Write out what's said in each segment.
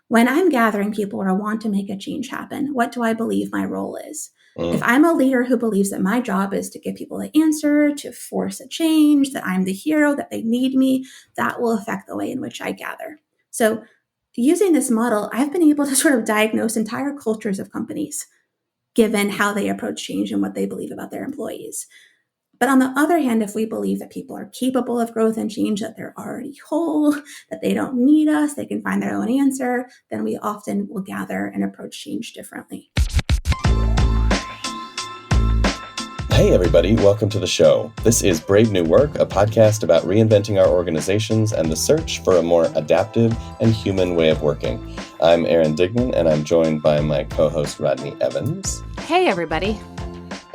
when I'm gathering people or I want to make a change happen, what do I believe my role is? Mm. If I'm a leader who believes that my job is to give people the answer, to force a change, that I'm the hero, that they need me, that will affect the way in which I gather. So using this model, I've been able to sort of diagnose entire cultures of companies, given how they approach change and what they believe about their employees. But on the other hand, if we believe that people are capable of growth and change, that they're already whole, that they don't need us, they can find their own answer, then we often will gather and approach change differently. Hey everybody, welcome to the show. This is Brave New Work, a podcast about reinventing our organizations and the search for a more adaptive and human way of working. I'm Aaron Dignan, and I'm joined by my co-host Rodney Evans. Hey everybody.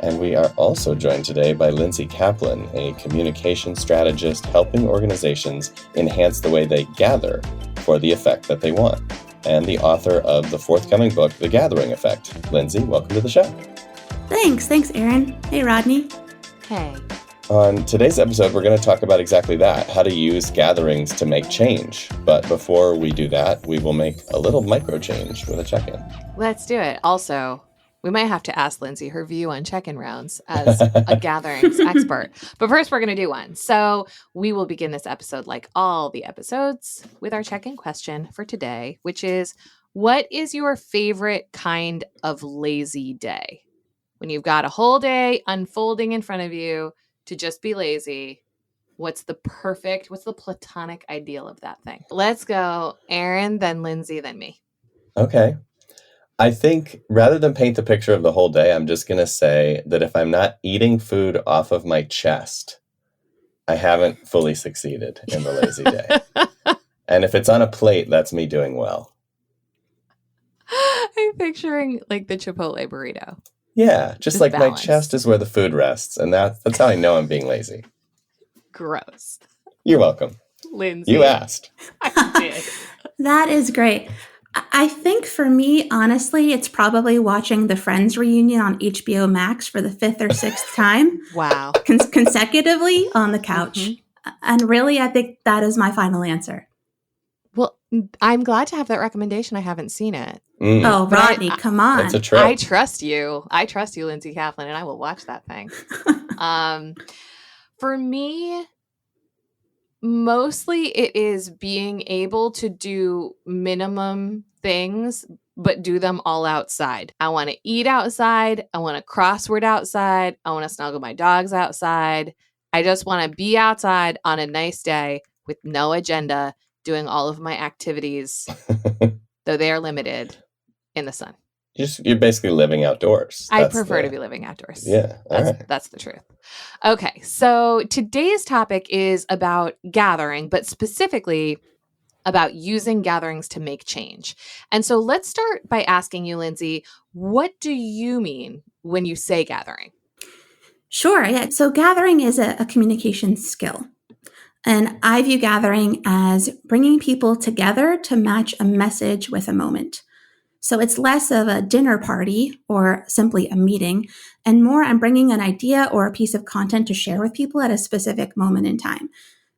And we are also joined today by Lindsay Kaplan, a communication strategist helping organizations enhance the way they gather for the effect that they want, and the author of the forthcoming book, The Gathering Effect. Lindsay, welcome to the show. Thanks, Aaron. Hey, Rodney. Hey. On today's episode, we're going to talk about exactly that, how to use gatherings to make change. But before we do that, we will make a little micro change with a check-in. Let's do it. Also, we might have to ask Lindsay her view on check-in rounds as a gatherings expert. But first, we're going to do one. So we will begin this episode, like all the episodes, with our check-in question for today, which is, what is your favorite kind of lazy day? When you've got a whole day unfolding in front of you to just be lazy, what's the platonic ideal of that thing? Let's go Aaron, then Lindsay, then me. Okay. I think rather than paint the picture of the whole day, I'm just going to say that if I'm not eating food off of my chest, I haven't fully succeeded in the lazy day. And if it's on a plate, that's me doing well. I'm picturing like the Chipotle burrito. Yeah, just like balance. My chest is where the food rests, and that's how I know I'm being lazy. Gross. You're welcome. Lindsay. You asked. I did. That is great. I think for me, honestly, it's probably watching the Friends reunion on HBO Max for the 5th or 6th time. Wow. Consecutively on the couch. Mm-hmm. And really, I think that is my final answer. Well, I'm glad to have that recommendation. I haven't seen it. Mm. Oh, Rodney, come on. That's a trip. I trust you. I trust you, Lindsay Kaplan, and I will watch that thing. For me, mostly it is being able to do minimum things, but do them all outside. I want to eat outside. I want to crossword outside. I want to snuggle my dogs outside. I just want to be outside on a nice day with no agenda, doing all of my activities, though they are limited, in the sun. You're basically living outdoors. I prefer to be living outdoors. Yeah. That's the truth. Okay. So today's topic is about gathering, but specifically about using gatherings to make change. And so let's start by asking you, Lindsay, what do you mean when you say gathering? Sure. Yeah. So gathering is a communication skill. And I view gathering as bringing people together to match a message with a moment. So it's less of a dinner party or simply a meeting, and more I'm bringing an idea or a piece of content to share with people at a specific moment in time.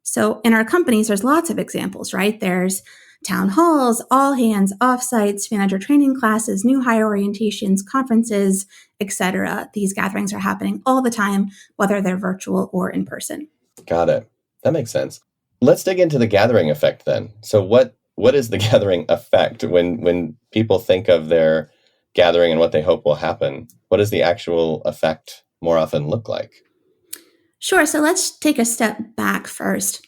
So in our companies, there's lots of examples, right? There's town halls, all hands, offsites, manager training classes, new hire orientations, conferences, etc. These gatherings are happening all the time, whether they're virtual or in person. Got it. That makes sense. Let's dig into the gathering effect then. So what is the gathering effect when people think of their gathering and what they hope will happen? What does the actual effect more often look like? Sure. So let's take a step back first.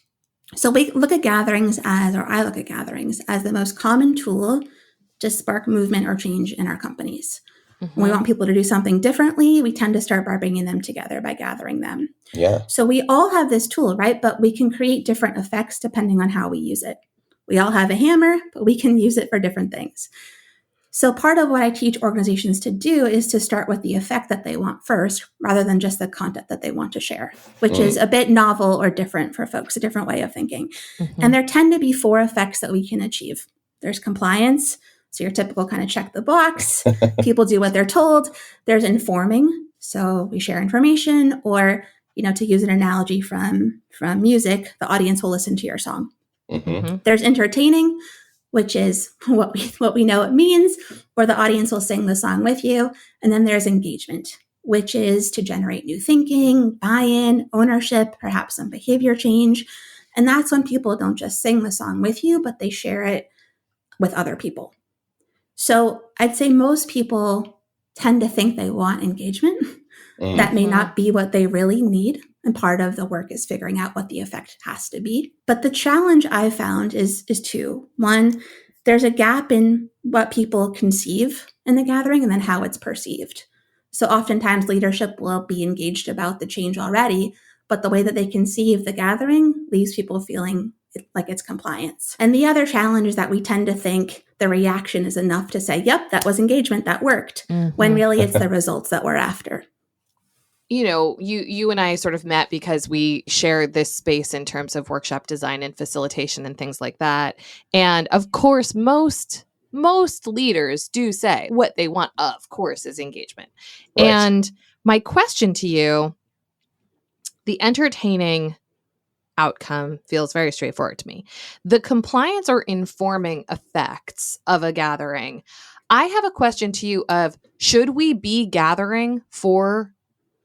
So I look at gatherings as the most common tool to spark movement or change in our companies. Mm-hmm. When we want people to do something differently, we tend to start by bringing them together, by gathering them. Yeah. So we all have this tool, right? But we can create different effects depending on how we use it. We all have a hammer, but we can use it for different things. So part of what I teach organizations to do is to start with the effect that they want first, rather than just the content that they want to share, which is a bit novel or different for folks, a different way of thinking. Mm-hmm. And there tend to be 4 effects that we can achieve. There's compliance. So your typical kind of check the box. People do what they're told. There's informing. So we share information, or, to use an analogy from music, the audience will listen to your song. Mm-hmm. There's entertaining. which is what we know it means, or the audience will sing the song with you. And then there's engagement, which is to generate new thinking, buy-in, ownership, perhaps some behavior change. And that's when people don't just sing the song with you, but they share it with other people. So I'd say most people tend to think they want engagement. That may not be what they really need. And part of the work is figuring out what the effect has to be. But the challenge I found is two. One, there's a gap in what people conceive in the gathering and then how it's perceived. So oftentimes leadership will be engaged about the change already, but the way that they conceive the gathering leaves people feeling like it's compliance. And the other challenge is that we tend to think the reaction is enough to say, yep, that was engagement, that worked, when really it's the results that we're after. You know, you and I sort of met because we shared this space in terms of workshop design and facilitation and things like that. And of course, most leaders do say what they want, of course, is engagement. Right. And my question to you, the entertaining outcome feels very straightforward to me. The compliance or informing effects of a gathering. I have a question to you of, should we be gathering for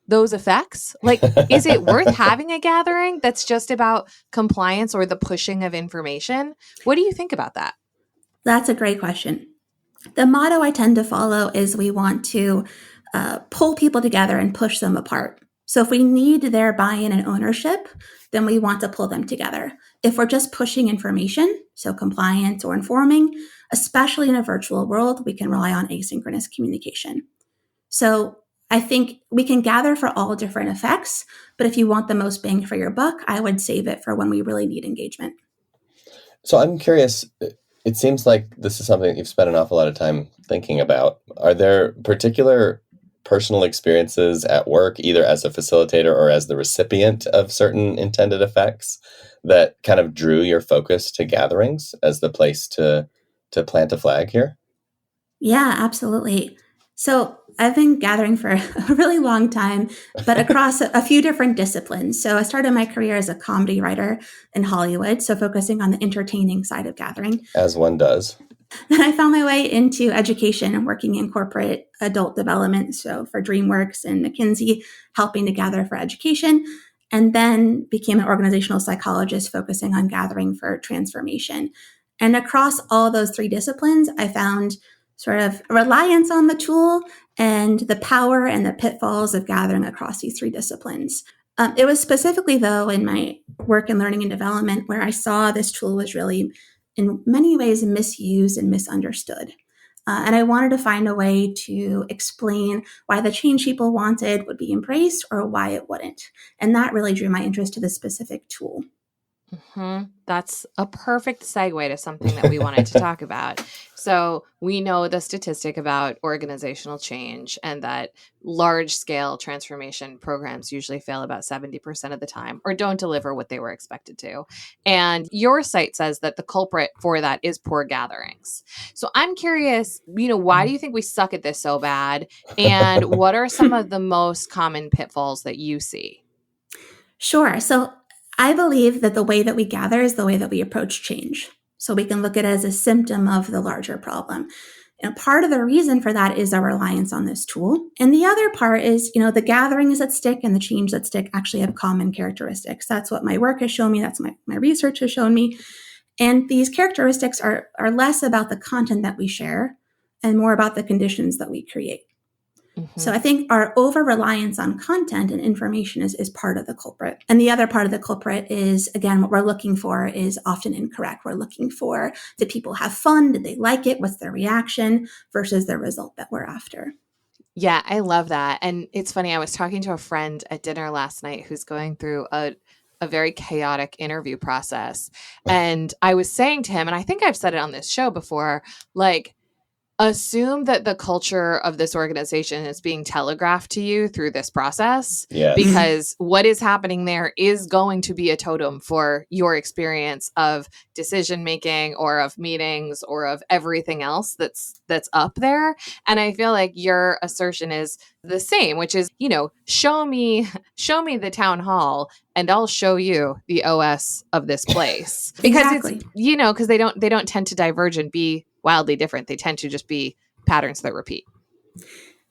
those effects? Like, is it worth having a gathering that's just about compliance or the pushing of information? What do you think about that? That's a great question. The motto I tend to follow is we want to pull people together and push them apart. So if we need their buy-in and ownership, then we want to pull them together. If we're just pushing information, so compliance or informing, especially in a virtual world, we can rely on asynchronous communication. So I think we can gather for all different effects, but if you want the most bang for your buck, I would save it for when we really need engagement. So I'm curious, it seems like this is something that you've spent an awful lot of time thinking about. Are there particular personal experiences at work, either as a facilitator or as the recipient of certain intended effects, that kind of drew your focus to gatherings as the place to plant a flag here? Yeah, absolutely. So I've been gathering for a really long time, but across a few different disciplines. So I started my career as a comedy writer in Hollywood, so focusing on the entertaining side of gathering. As one does. Then I found my way into education and working in corporate adult development. So for DreamWorks and McKinsey, helping to gather for education, and then became an organizational psychologist focusing on gathering for transformation. And across all those three disciplines, I found sort of reliance on the tool and the power and the pitfalls of gathering across these three disciplines. It was specifically, though, in my work in learning and development where I saw this tool was really, in many ways, misused and misunderstood. And I wanted to find a way to explain why the change people wanted would be embraced or why it wouldn't. And that really drew my interest to this specific tool. That's a perfect segue to something that we wanted to talk about. So we know the statistic about organizational change and that large-scale transformation programs usually fail about 70% of the time or don't deliver what they were expected to. And your site says that the culprit for that is poor gatherings. So I'm curious, why do you think we suck at this so bad? And what are some of the most common pitfalls that you see? Sure. So I believe that the way that we gather is the way that we approach change. So we can look at it as a symptom of the larger problem. Part of the reason for that is our reliance on this tool. And the other part is, the gatherings that stick and the change that stick actually have common characteristics. That's what my work has shown me. That's my research has shown me. And these characteristics are less about the content that we share and more about the conditions that we create. So I think our over-reliance on content and information is part of the culprit. And the other part of the culprit is, again, what we're looking for is often incorrect. We're looking for, did people have fun? Did they like it? What's their reaction versus the result that we're after? Yeah, I love that. And it's funny, I was talking to a friend at dinner last night who's going through a very chaotic interview process. And I was saying to him, and I think I've said it on this show before, like, assume that the culture of this organization is being telegraphed to you through this process, Yes. because what is happening there is going to be a totem for your experience of decision making or of meetings or of everything else that's up there. And I feel like your assertion is the same, which is, show me the town hall and I'll show you the OS of this place. Because Exactly. it's, because they don't tend to diverge and be wildly different. They tend to just be patterns that repeat.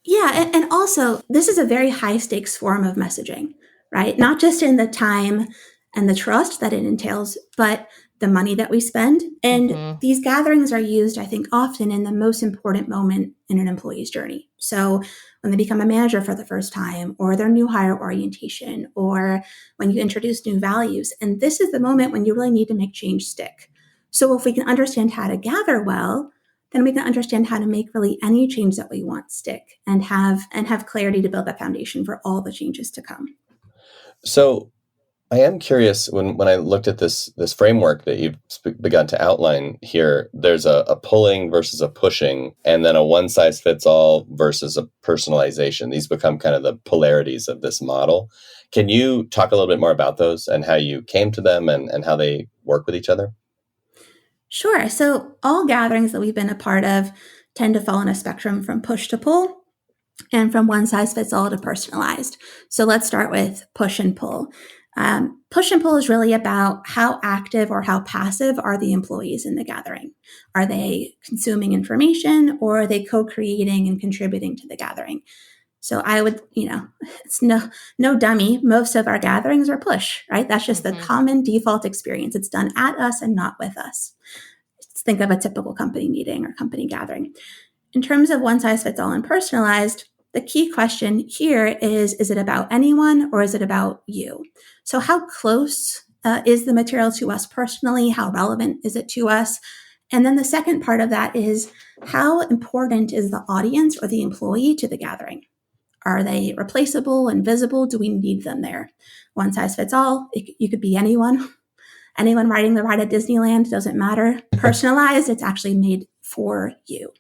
Yeah. And also, this is a very high stakes form of messaging, right? Not just in the time and the trust that it entails, but the money that we spend. And these gatherings are used, I think, often in the most important moment in an employee's journey. So when they become a manager for the first time, or their new hire orientation, or when you introduce new values. And this is the moment when you really need to make change stick. So if we can understand how to gather well, then we can understand how to make really any change that we want stick and have clarity to build that foundation for all the changes to come. So I am curious, when I looked at this framework that you've begun to outline here, there's a pulling versus a pushing, and then a one size fits all versus a personalization. These become kind of the polarities of this model. Can you talk a little bit more about those and how you came to them and how they work with each other? Sure. So all gatherings that we've been a part of tend to fall on a spectrum from push to pull and from one size fits all to personalized. So let's start with push and pull. Push and pull is really about how active or how passive are the employees in the gathering. Are they consuming information, or are they co-creating and contributing to the gathering? So I would, it's no dummy. Most of our gatherings are push, right? That's just the common default experience. It's done at us and not with us. Just think of a typical company meeting or company gathering. In terms of one size fits all and personalized, the key question here is it about anyone or is it about you? So how close is the material to us personally? How relevant is it to us? And then the second part of that is, how important is the audience or the employee to the gathering? Are they replaceable, invisible? Do we need them there? One size fits all. You could be anyone. Anyone riding the ride at Disneyland, doesn't matter. Personalized, it's actually made for you.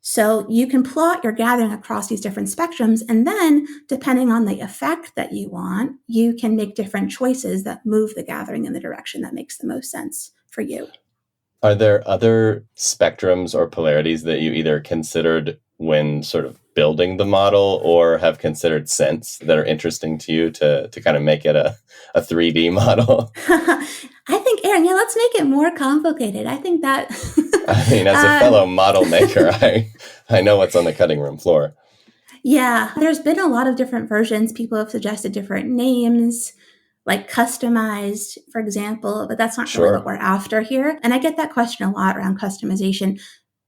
So you can plot your gathering across these different spectrums, and then depending on the effect that you want, you can make different choices that move the gathering in the direction that makes the most sense for you. Are there other spectrums or polarities that you either considered when sort of building the model or have considered since that are interesting to you to kind of make it a 3D model? I think, Aaron, let's make it more complicated. I think that... I mean, as a fellow model maker, I know what's on the cutting room floor. Yeah, there's been a lot of different versions. People have suggested different names, like customized, for example, but that's not really what we're after here. And I get that question a lot around customization.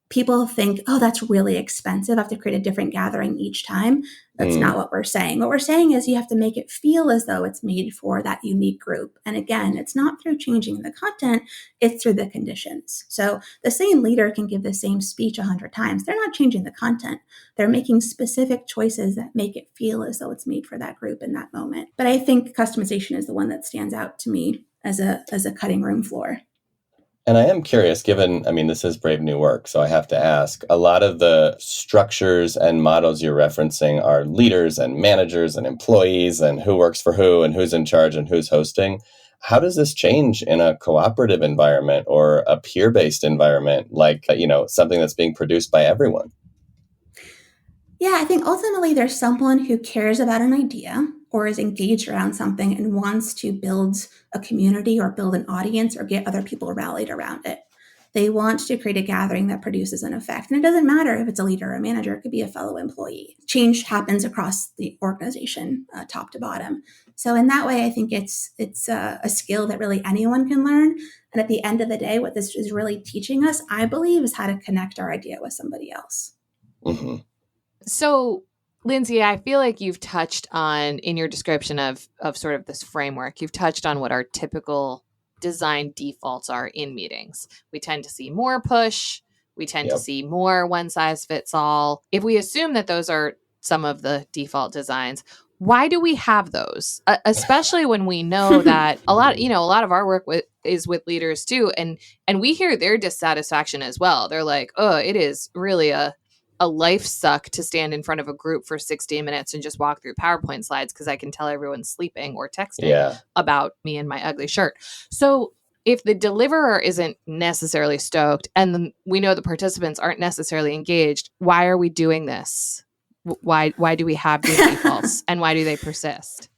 People think, oh, that's really expensive. I have to create a different gathering each time. That's not what we're saying. What we're saying is you have to make it feel as though it's made for that unique group. And again, it's not through changing the content, it's through the conditions. So the same leader can give the same speech 100 times. They're not changing the content. They're making specific choices that make it feel as though it's made for that group in that moment. But I think customization is the one that stands out to me as a cutting room floor. And I am curious, given, this is Brave New Work, so I have to ask, a lot of the structures and models you're referencing are leaders and managers and employees and who works for who and who's in charge and who's hosting. How does this change in a cooperative environment or a peer-based environment, like, something that's being produced by everyone? Yeah, I think ultimately there's someone who cares about an idea or is engaged around something and wants to build a community or build an audience or get other people rallied around it. They want to create a gathering that produces an effect. And it doesn't matter if it's a leader or a manager, it could be a fellow employee. Change happens across the organization, top to bottom. So in that way, I think it's a skill that really anyone can learn. And at the end of the day, what this is really teaching us, I believe, is how to connect our idea with somebody else. Mm-hmm. So, Lindsay, I feel like you've touched on, in your description of sort of this framework, you've touched on what our typical design defaults are in meetings. We tend to see more push. We tend to see more one size fits all. If we assume that those are some of the default designs, why do we have those? Especially when we know that a lot of our work is with leaders too. And we hear their dissatisfaction as well. They're like, oh, it is really a life suck to stand in front of a group for 60 minutes and just walk through PowerPoint slides because I can tell everyone's sleeping or texting about me and my ugly shirt. So if the deliverer isn't necessarily stoked and we know the participants aren't necessarily engaged, why are we doing this? Why do we have these defaults and why do they persist?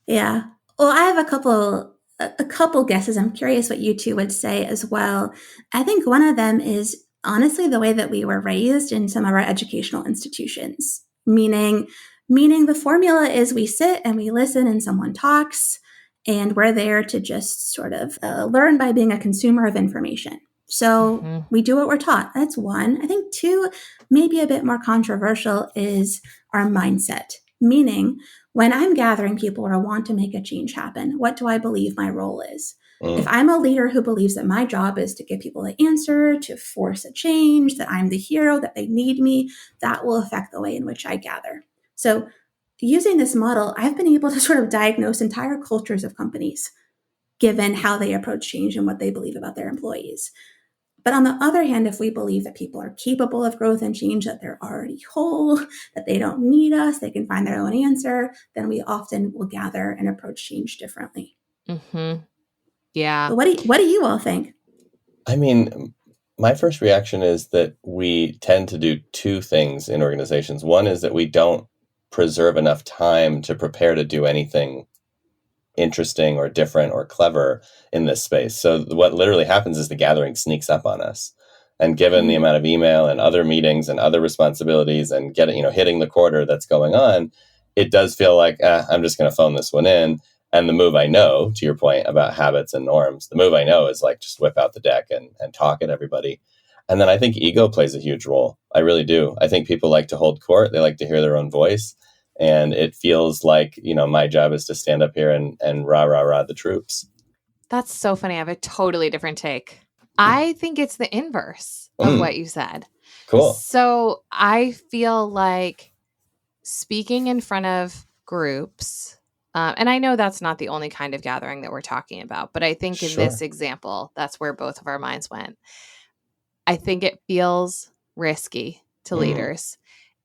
Yeah. Well, I have a couple guesses. I'm curious what you two would say as well. I think one of them is honestly the way that we were raised in some of our educational institutions, meaning the formula is we sit and we listen and someone talks, and we're there to just sort of learn by being a consumer of information. So we do what we're taught. That's one. I think two, maybe a bit more controversial, is our mindset, meaning when I'm gathering people or I want to make a change happen, what do I believe my role is? If I'm a leader who believes that my job is to give people the answer, to force a change, that I'm the hero, that they need me, that will affect the way in which I gather. So using this model, I've been able to sort of diagnose entire cultures of companies, given how they approach change and what they believe about their employees. But on the other hand, if we believe that people are capable of growth and change, that they're already whole, that they don't need us, they can find their own answer, then we often will gather and approach change differently. Yeah. But what do you all think? I mean, my first reaction is that we tend to do two things in organizations. One is that we don't preserve enough time to prepare to do anything interesting or different or clever in this space. So what literally happens is the gathering sneaks up on us. And given the amount of email and other meetings and other responsibilities and hitting the quarter that's going on, it does feel like, I'm just going to phone this one in. And the move I know, to your point about habits and norms, the move I know is like just whip out the deck and talk at everybody. And then I think ego plays a huge role. I really do. I think people like to hold court. They like to hear their own voice. And it feels like, my job is to stand up here and rah the troops. That's so funny. I have a totally different take. I think it's the inverse of what you said. Cool. So I feel like speaking in front of groups, and I know that's not the only kind of gathering that we're talking about, but I think in this example, that's where both of our minds went. I think it feels risky to leaders.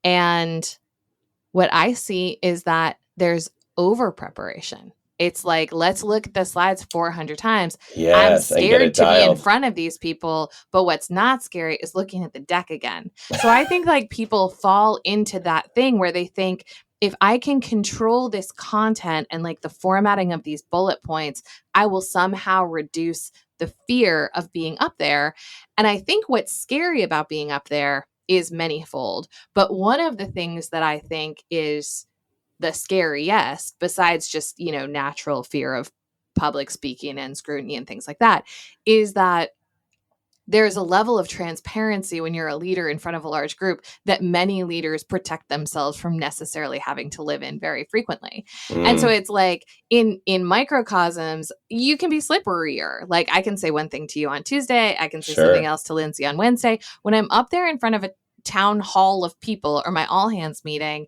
And what I see is that there's over preparation. It's like, let's look at the slides 400 times. Yes, I'm scared to be in front of these people, but what's not scary is looking at the deck again. So I think like people fall into that thing where they think, if I can control this content and like the formatting of these bullet points, I will somehow reduce the fear of being up there. And I think what's scary about being up there is manyfold. But one of the things that I think is the scariest, besides just, natural fear of public speaking and scrutiny and things like that, is that there's a level of transparency when you're a leader in front of a large group that many leaders protect themselves from necessarily having to live in very frequently. And so it's like in microcosms, you can be slipperier. Like I can say one thing to you on Tuesday. I can say something else to Lindsay on Wednesday. When I'm up there in front of a town hall of people or my all hands meeting,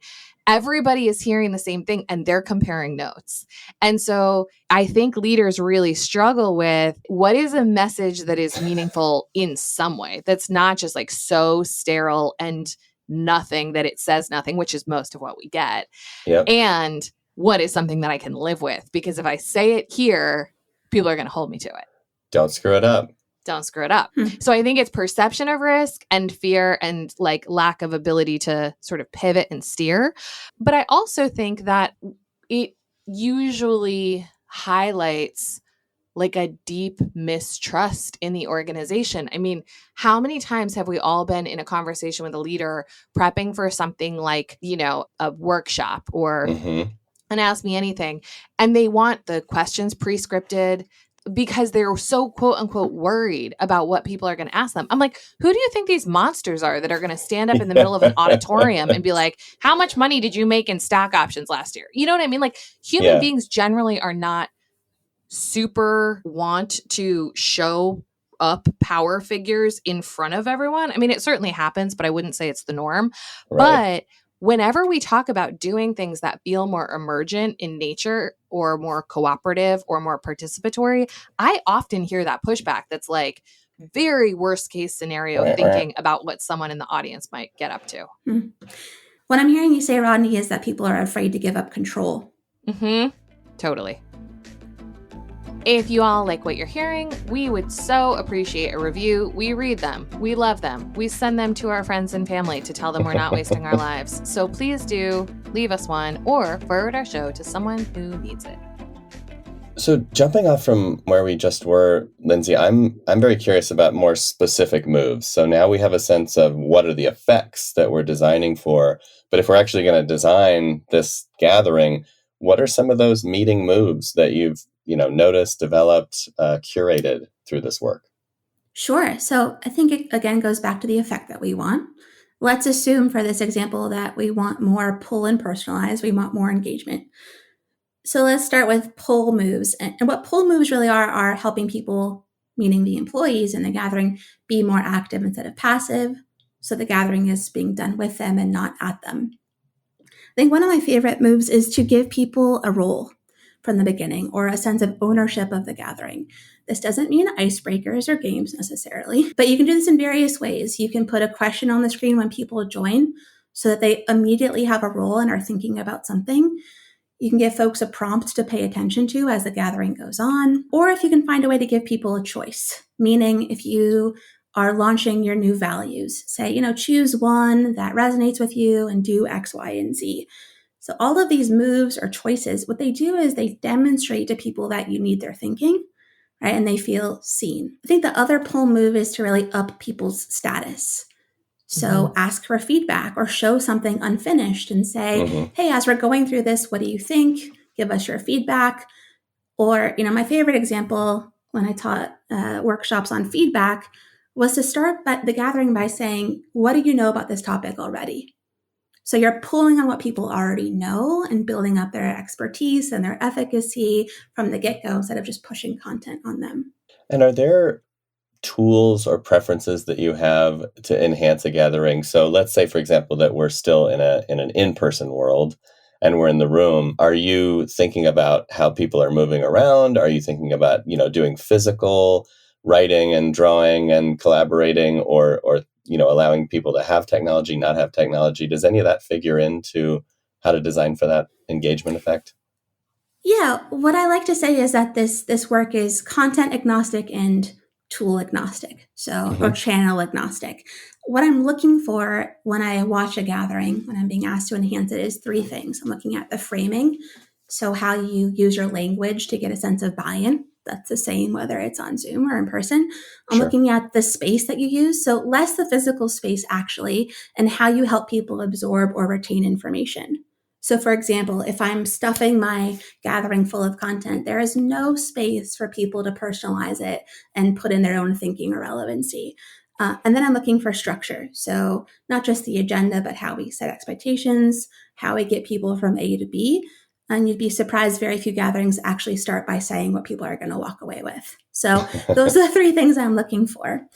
everybody is hearing the same thing and they're comparing notes. And so I think leaders really struggle with what is a message that is meaningful in some way, that's not just like so sterile and nothing that it says nothing, which is most of what we get. Yep. And what is something that I can live with? Because if I say it here, people are going to hold me to it. Don't screw it up. Don't screw it up. So I think it's perception of risk and fear and like lack of ability to sort of pivot and steer. But I also think that it usually highlights like a deep mistrust in the organization. I mean, how many times have we all been in a conversation with a leader prepping for something like, a workshop or an Ask Me Anything, and they want the questions pre-scripted because they're so quote unquote worried about what people are going to ask them. I'm like, who do you think these monsters are that are going to stand up in the middle of an auditorium and be like, how much money did you make in stock options last year? You know what I mean? Like human beings generally are not super want to show up power figures in front of everyone. I mean, it certainly happens, but I wouldn't say it's the norm. But whenever we talk about doing things that feel more emergent in nature or more cooperative or more participatory, I often hear that pushback that's like very worst case scenario thinking about what someone in the audience might get up to. What I'm hearing you say, Rodney, is that people are afraid to give up control. Totally. If you all like what you're hearing, we would so appreciate a review. We read them. We love them. We send them to our friends and family to tell them we're not wasting our lives. So please do leave us one or forward our show to someone who needs it. So jumping off from where we just were, Lindsay, I'm very curious about more specific moves. So now we have a sense of what are the effects that we're designing for. But if we're actually going to design this gathering, what are some of those meeting moves that you've noticed, developed, curated through this work? Sure. So I think it again goes back to the effect that we want. Let's assume for this example that we want more pull and personalize. We want more engagement. So let's start with pull moves. And what pull moves really are helping people, meaning the employees in the gathering, be more active instead of passive. So the gathering is being done with them and not at them. I think one of my favorite moves is to give people a role from the beginning or a sense of ownership of the gathering. This doesn't mean icebreakers or games necessarily, but you can do this in various ways. You can put a question on the screen when people join so that they immediately have a role and are thinking about something. You can give folks a prompt to pay attention to as the gathering goes on, or if you can find a way to give people a choice, meaning if you are launching your new values, say, choose one that resonates with you and do X, Y, and Z. So all of these moves or choices, what they do is they demonstrate to people that you need their thinking, right? And they feel seen. I think the other pull move is to really up people's status. So ask for feedback or show something unfinished and say, hey, as we're going through this, what do you think? Give us your feedback. Or, my favorite example when I taught workshops on feedback was to start the gathering by saying, what do you know about this topic already? So you're pulling on what people already know and building up their expertise and their efficacy from the get-go instead of just pushing content on them. And are there tools or preferences that you have to enhance a gathering? So let's say, for example, that we're still in an in-person world and we're in the room. Are you thinking about how people are moving around? Are you thinking about, doing physical writing and drawing and collaborating or allowing people to have technology, not have technology? Does any of that figure into how to design for that engagement effect? Yeah, what I like to say is that this work is content agnostic and tool agnostic, or channel agnostic. What I'm looking for when I watch a gathering, when I'm being asked to enhance it, is three things. I'm looking at the framing, so how you use your language to get a sense of buy-in. That's the same whether it's on Zoom or in person. I'm looking at the space that you use, so less the physical space actually, and how you help people absorb or retain information. So for example, if I'm stuffing my gathering full of content, there is no space for people to personalize it and put in their own thinking or relevancy. And then I'm looking for structure. So not just the agenda, but how we set expectations, how we get people from A to B. And you'd be surprised very few gatherings actually start by saying what people are going to walk away with. So those are the three things I'm looking for.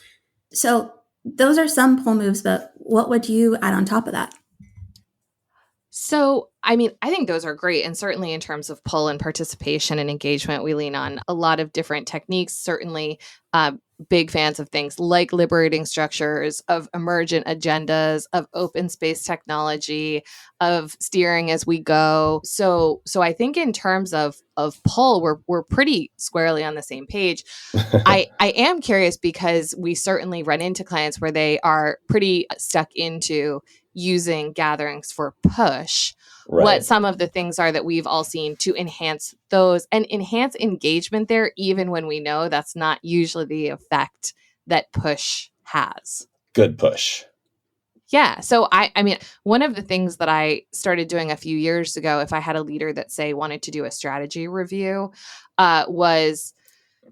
So those are some pull moves, but what would you add on top of that? So, I think those are great. And certainly in terms of pull and participation and engagement, we lean on a lot of different techniques, certainly big fans of things like liberating structures, of emergent agendas, of open space technology, of steering as we go. So I think in terms of pull, we're pretty squarely on the same page. I am curious because we certainly run into clients where they are pretty stuck into using gatherings for push. Right. What some of the things are that we've all seen to enhance those and enhance engagement there, even when we know that's not usually the effect that push has. Good push. Yeah. So I one of the things that I started doing a few years ago, if I had a leader that say wanted to do a strategy review, was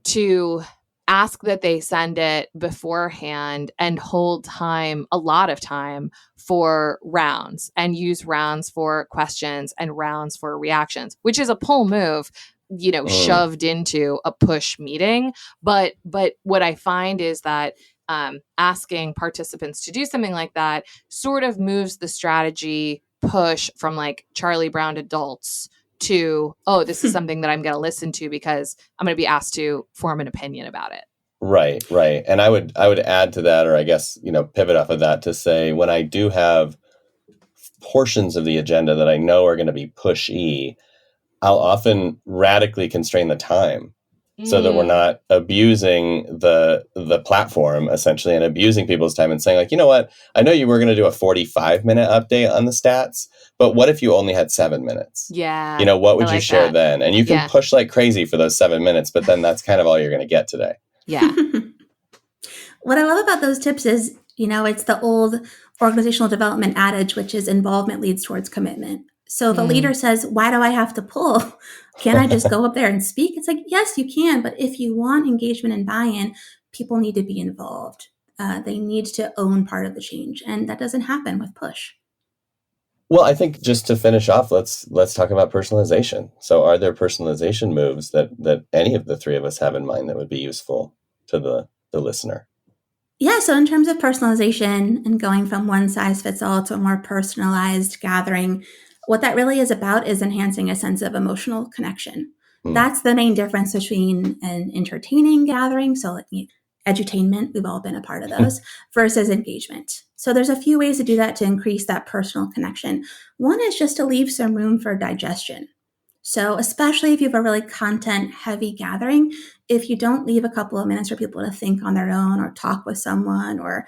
to ask that they send it beforehand and hold a lot of time for rounds and use rounds for questions and rounds for reactions, which is a pull move, shoved into a push meeting. But what I find is that asking participants to do something like that sort of moves the strategy push from like Charlie Brown adults to, oh, this is something that I'm going to listen to because I'm going to be asked to form an opinion about it. Right. And I would add to that, or I guess, pivot off of that to say, when I do have portions of the agenda that I know are going to be pushy, I'll often radically constrain the time so that we're not abusing the platform essentially, and abusing people's time and saying like, you know what, I know you were going to do a 45-minute update on the stats, but what if you only had 7 minutes? Yeah. What would you share then? And you can push like crazy for those 7 minutes, but then that's kind of all you're going to get today. Yeah. What I love about those tips is, it's the old organizational development adage, which is involvement leads towards commitment. So the leader says, why do I have to pull? Can I just go up there and speak? It's like, yes, you can. But if you want engagement and buy-in, people need to be involved. They need to own part of the change. And that doesn't happen with push. Well, I think just to finish off, let's talk about personalization. So are there personalization moves that any of the three of us have in mind that would be useful to the listener? Yeah, so in terms of personalization and going from one size fits all to a more personalized gathering, what that really is about is enhancing a sense of emotional connection. That's the main difference between an entertaining gathering, so like edutainment, we've all been a part of those, versus engagement. So there's a few ways to do that to increase that personal connection. One is just to leave some room for digestion. So especially if you have a really content-heavy gathering, if you don't leave a couple of minutes for people to think on their own or talk with someone, or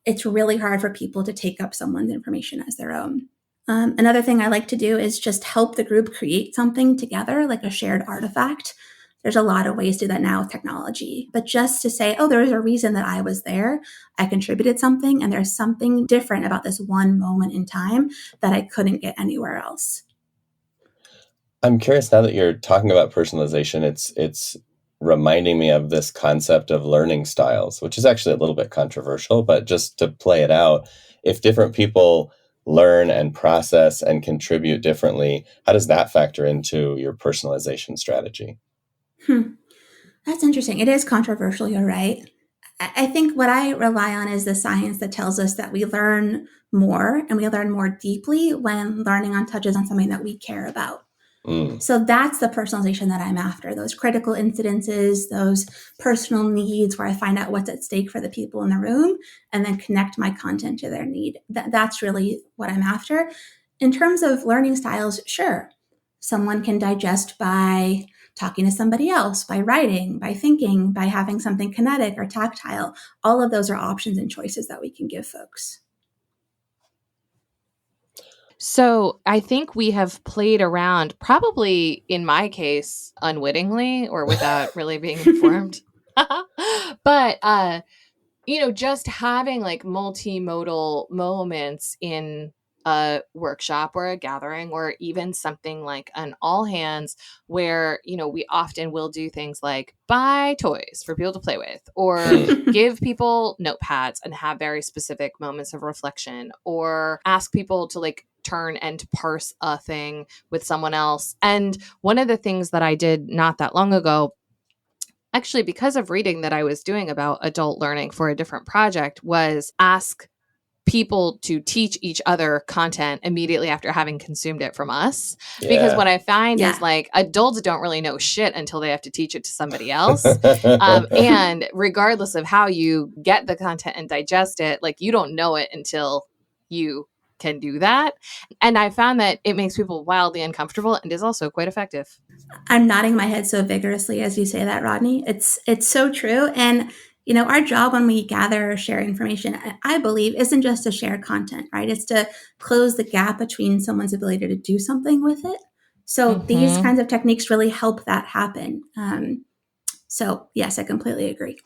it's really hard for people to take up someone's information as their own. Another thing I like to do is just help the group create something together, like a shared artifact. There's a lot of ways to do that now with technology, but just to say, oh, there's a reason that I was there. I contributed something, and there's something different about this one moment in time that I couldn't get anywhere else. I'm curious, now that you're talking about personalization, it's reminding me of this concept of learning styles, which is actually a little bit controversial, but just to play it out, if different people learn and process and contribute differently, how does that factor into your personalization strategy? That's interesting. It is controversial, you're right. I think what I rely on is the science that tells us that we learn more and we learn more deeply when learning touches on something that we care about. So that's the personalization that I'm after, those critical incidences, those personal needs where I find out what's at stake for the people in the room and then connect my content to their need. That's really what I'm after. In terms of learning styles, sure, someone can digest by talking to somebody else, by writing, by thinking, by having something kinetic or tactile. All of those are options and choices that we can give folks. So I think we have played around, probably in my case, unwittingly or without really being informed. But, just having like multimodal moments in a workshop or a gathering, or even something like an all hands where, we often will do things like buy toys for people to play with, or give people notepads and have very specific moments of reflection, or ask people to like turn and parse a thing with someone else. And one of the things that I did not that long ago, actually because of reading that I was doing about adult learning for a different project, was ask people to teach each other content immediately after having consumed it from us. Yeah. Because what I find is like adults don't really know shit until they have to teach it to somebody else. And regardless of how you get the content and digest it, like you don't know it until you can do that. And I found that it makes people wildly uncomfortable and is also quite effective. I'm nodding my head so vigorously as you say that, Rodney. It's so true. And our job when we gather or share information, I believe, isn't just to share content, right? It's to close the gap between someone's ability to do something with it. So these kinds of techniques really help that happen. So yes, I completely agree.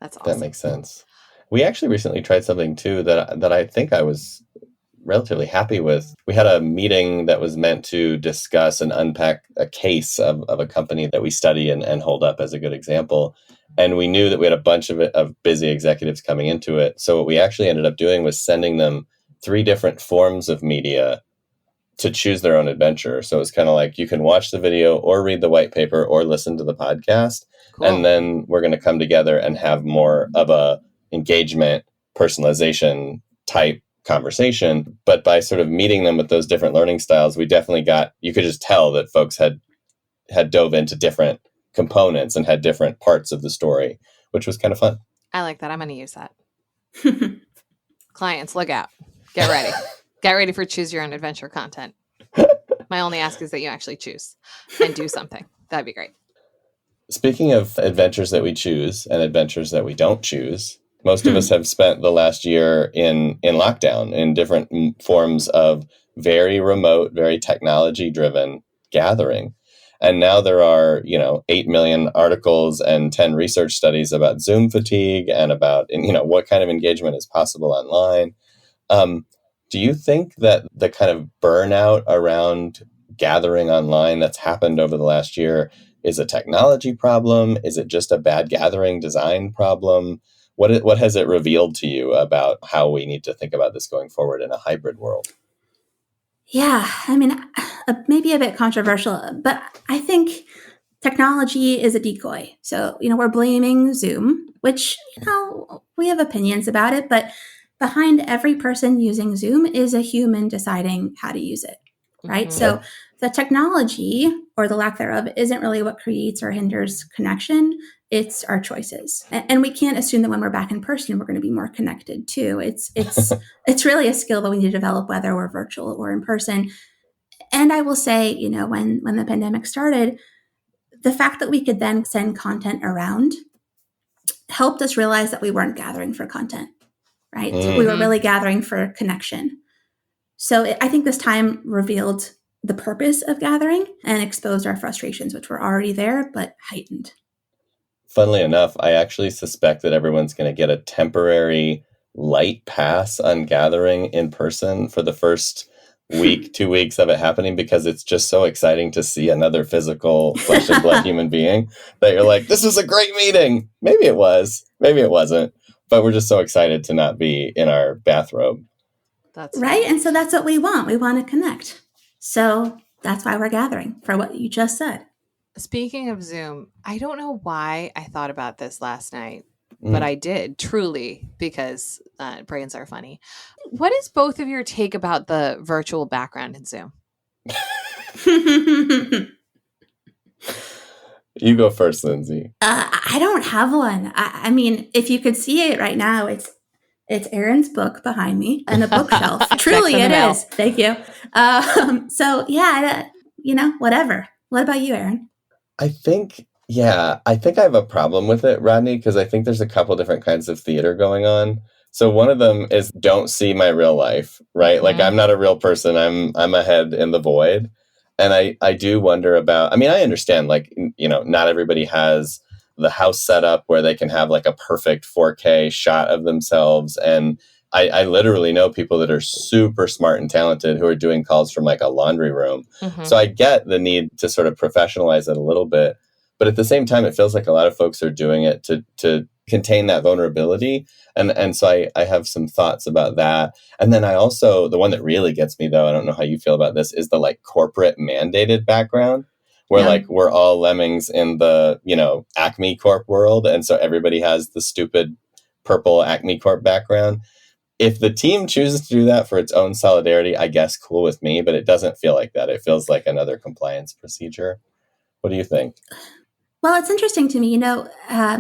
That's awesome. That makes sense. We actually recently tried something too that I think I was relatively happy with. We had a meeting that was meant to discuss and unpack a case of a company that we study and hold up as a good example. And we knew that we had a bunch of busy executives coming into it. So what we actually ended up doing was sending them 3 different forms of media to choose their own adventure. So it's kind of like you can watch the video or read the white paper or listen to the podcast. Cool. And then we're going to come together and have more of a engagement, personalization type conversation. But by sort of meeting them with those different learning styles, we definitely you could just tell that folks had dove into different components and had different parts of the story, which was kind of fun. I like that. I'm going to use that. Clients, look out. Get ready. Get ready for choose your own adventure content. My only ask is that you actually choose and do something. That'd be great. Speaking of adventures that we choose and adventures that we don't choose, most of us have spent the last year in lockdown in different forms of very remote, very technology-driven gathering. And now there are, 8 million articles and 10 research studies about Zoom fatigue and about, what kind of engagement is possible online. Do you think that the kind of burnout around gathering online that's happened over the last year is a technology problem? Is it just a bad gathering design problem? What has it revealed to you about how we need to think about this going forward in a hybrid world? Yeah, I mean, maybe a bit controversial, but I think technology is a decoy. So, we're blaming Zoom, which, we have opinions about it, but behind every person using Zoom is a human deciding how to use it, right? Mm-hmm. So the technology or the lack thereof isn't really what creates or hinders connection. It's our choices. And we can't assume that when we're back in person, we're going to be more connected too. It's really a skill that we need to develop, whether we're virtual or in person. And I will say, when the pandemic started, the fact that we could then send content around helped us realize that we weren't gathering for content, right? Mm. So we were really gathering for connection. So I think this time revealed the purpose of gathering and exposed our frustrations, which were already there, but heightened. Funnily enough, I actually suspect that everyone's going to get a temporary light pass on gathering in person for the first week, 2 weeks of it happening, because it's just so exciting to see another physical flesh and blood human being that you're like, this was a great meeting. Maybe it was, maybe it wasn't, but we're just so excited to not be in our bathrobe. That's right. And so that's what we want. We want to connect. So that's why we're gathering, for what you just said. Speaking of Zoom, I don't know why I thought about this last night, but I did, truly, because brains are funny. What is both of your take about the virtual background in Zoom? You go first, Lindsay. I don't have one. I mean, if you could see it right now, it's Erin's book behind me and a bookshelf. Truly, it is. Thank you. So yeah, whatever. What about you, Erin? I think I have a problem with it, Rodney, because I think there's a couple different kinds of theater going on. So one of them is don't see my real life, right? Mm-hmm. Like I'm not a real person. I'm a head in the void. And I do wonder about, I understand, like, not everybody has the house set up where they can have like a perfect 4K shot of themselves. And I literally know people that are super smart and talented who are doing calls from like a laundry room. Mm-hmm. So I get the need to sort of professionalize it a little bit. But at the same time, it feels like a lot of folks are doing it to contain that vulnerability. And so I have some thoughts about that. And then I also, the one that really gets me, though, I don't know how you feel about this, is the like corporate mandated background where like we're all lemmings in the, Acme Corp world. And so everybody has the stupid purple Acme Corp background. If the team chooses to do that for its own solidarity, I guess cool with me, but it doesn't feel like that. It feels like another compliance procedure. What do you think? Well, it's interesting to me.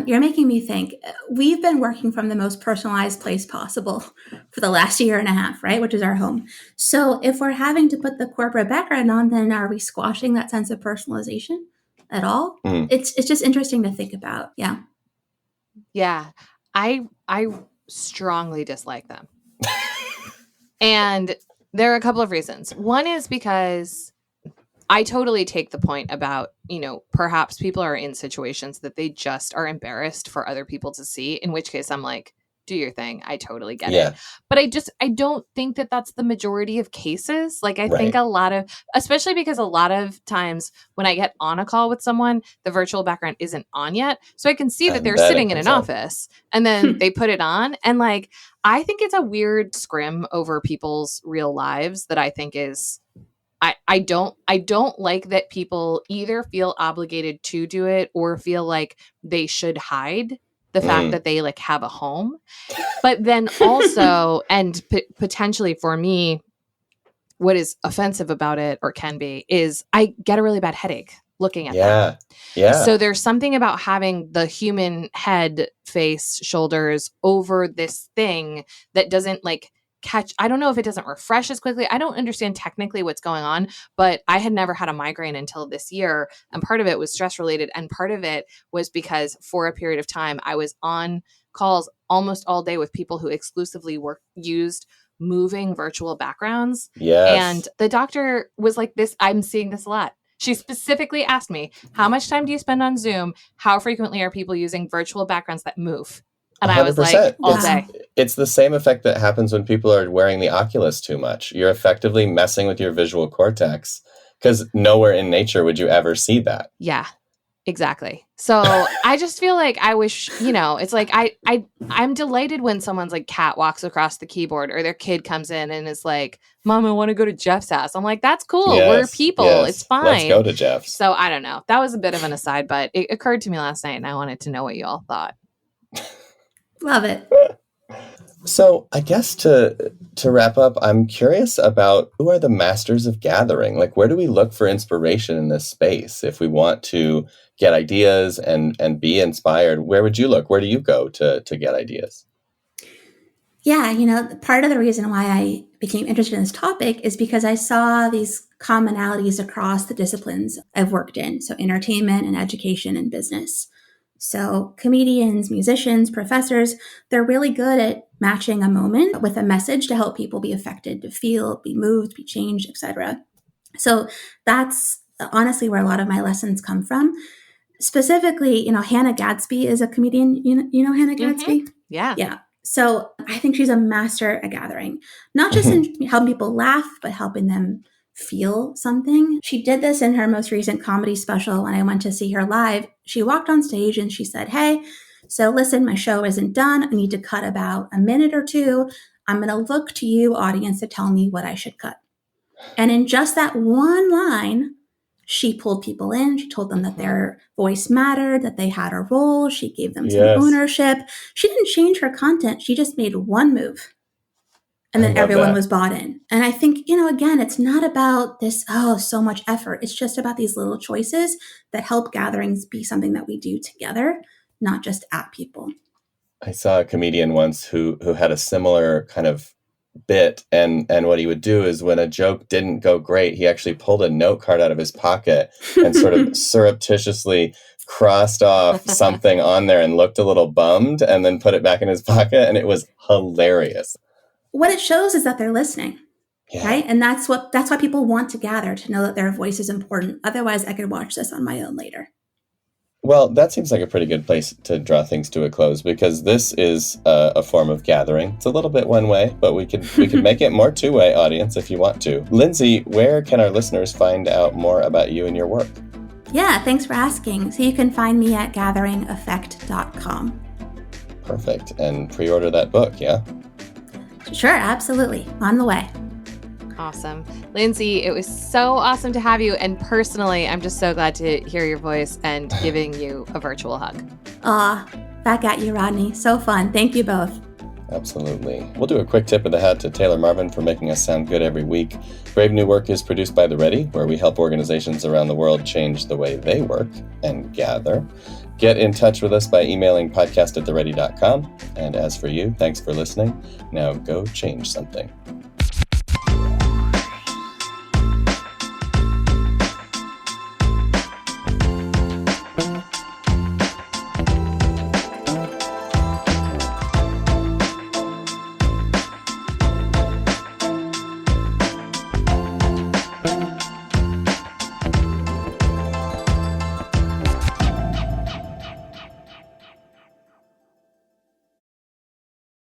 You're making me think. We've been working from the most personalized place possible for the last year and a half, right? Which is our home. So if we're having to put the corporate background on, then are we squashing that sense of personalization at all? It's just interesting to think about. Yeah. Yeah. I strongly dislike them. And there are a couple of reasons. One is because I totally take the point about, perhaps people are in situations that they just are embarrassed for other people to see, in which case I'm like, do your thing. I totally get it. But I don't think that that's the majority of cases. Like, I think especially because a lot of times when I get on a call with someone, the virtual background isn't on yet. So I can see that they're sitting in an office and then they put it on. And like, I think it's a weird scrim over people's real lives that I think is, I don't like that people either feel obligated to do it or feel like they should hide the fact that they like have a home. But then also, and potentially for me, what is offensive about it, or can be, is I get a really bad headache looking at them. Yeah. So there's something about having the human head, face, shoulders over this thing that doesn't like catch. I don't know if it doesn't refresh as quickly. I don't understand technically what's going on, but I had never had a migraine until this year. And part of it was stress related. And part of it was because for a period of time, I was on calls almost all day with people who exclusively used moving virtual backgrounds. Yes. And the doctor was like, this, I'm seeing this a lot. She specifically asked me, how much time do you spend on Zoom? How frequently are people using virtual backgrounds that move? And 100%. I was like, all day. It's the same effect that happens when people are wearing the Oculus too much. You're effectively messing with your visual cortex, because nowhere in nature would you ever see that. Yeah, exactly. So I just feel like I wish, it's like I'm delighted when someone's like cat walks across the keyboard, or their kid comes in and is like, Mom, I want to go to Jeff's house. I'm like, that's cool. Yes, we're people. yes. It's fine. Let's go to Jeff's. So I don't know. That was a bit of an aside, but it occurred to me last night and I wanted to know what you all thought. Love it. So I guess to wrap up, I'm curious about who are the masters of gathering? Like, where do we look for inspiration in this space? If we want to get ideas and be inspired, where would you look? Where do you go to get ideas? Yeah, part of the reason why I became interested in this topic is because I saw these commonalities across the disciplines I've worked in. So entertainment and education and business. So comedians, musicians, professors, they're really good at matching a moment with a message to help people be affected, to feel, be moved, be changed, etc. So that's honestly where a lot of my lessons come from. Specifically, Hannah Gadsby is a comedian. You know Hannah Gadsby? Mm-hmm. Yeah. Yeah. So I think she's a master at gathering, not just in helping people laugh, but helping them feel something. She did this in her most recent comedy special when I went to see her live. She walked on stage and she said, "Hey, so listen, my show isn't done. I need to cut about a minute or two. I'm going to look to you, audience, to tell me what I should cut." And in just that one line, she pulled people in. She told them that their voice mattered, that they had a role. She gave them some ownership. She didn't change her content. She just made one move. And then everyone was bought in. And I think, again, it's not about this, so much effort. It's just about these little choices that help gatherings be something that we do together, not just at people. I saw a comedian once who had a similar kind of bit. And what he would do is when a joke didn't go great, he actually pulled a note card out of his pocket and sort of surreptitiously crossed off something on there and looked a little bummed and then put it back in his pocket. And it was hilarious. What it shows is that they're listening, right? And that's why people want to gather, to know that their voice is important. Otherwise, I could watch this on my own later. Well, that seems like a pretty good place to draw things to a close, because this is a form of gathering. It's a little bit one way, but we could make it more two-way, audience, if you want to. Lindsay, where can our listeners find out more about you and your work? Yeah, thanks for asking. So you can find me at gatheringeffect.com. Perfect. And pre-order that book, yeah? Sure, absolutely. On the way. Awesome. Lindsay, it was so awesome to have you. And personally, I'm just so glad to hear your voice and giving you a virtual hug. Aw, back at you, Rodney. So fun. Thank you both. Absolutely. We'll do a quick tip of the hat to Taylor Marvin for making us sound good every week. Brave New Work is produced by The Ready, where we help organizations around the world change the way they work and gather. Get in touch with us by emailing podcast@theready.com. And as for you, thanks for listening. Now go change something.